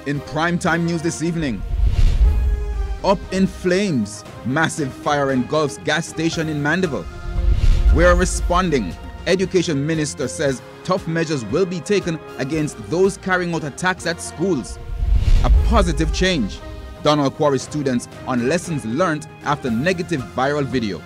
In primetime news this evening, up in flames, massive fire engulfs gas station in Mandeville. We are responding. Education minister says tough measures will be taken against those carrying out attacks at schools. A positive change. Donald Quarry students on lessons learned after negative viral video.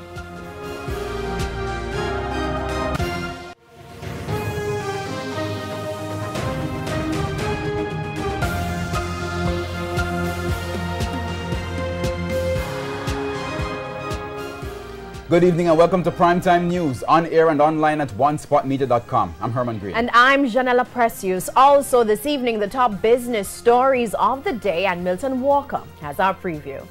Good evening and welcome to Primetime News, on air and online at onespotmedia.com. I'm Herman Green. And I'm Janella Precious. Also this evening, the top business stories of the day, and Milton Walker has our preview.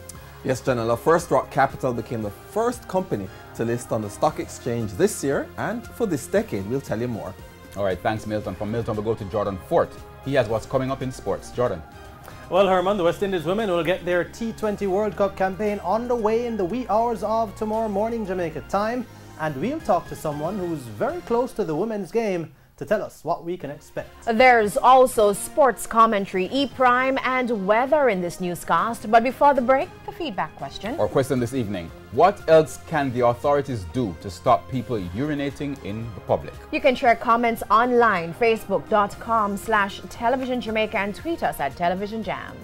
Yes, Janella, First Rock Capital became the first company to list on the stock exchange this year, and for this decade. We'll tell you more. All right, thanks Milton. From Milton, we'll go to Jordan Fort. He has what's coming up in sports. Jordan. Well, Herman, the West Indies women will get their T20 World Cup campaign underway in the wee hours of tomorrow morning Jamaica time, and we'll talk to someone who's very close to the women's game to tell us what we can expect. There's also sports commentary, E-Prime, and weather in this newscast. But before the break, the feedback question. Our question this evening: what else can the authorities do to stop people urinating in the public? You can share comments online, facebook.com/Television Jamaica, and tweet us at Television Jam.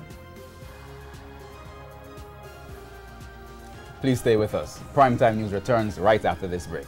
Please stay with us. Primetime News returns right after this break.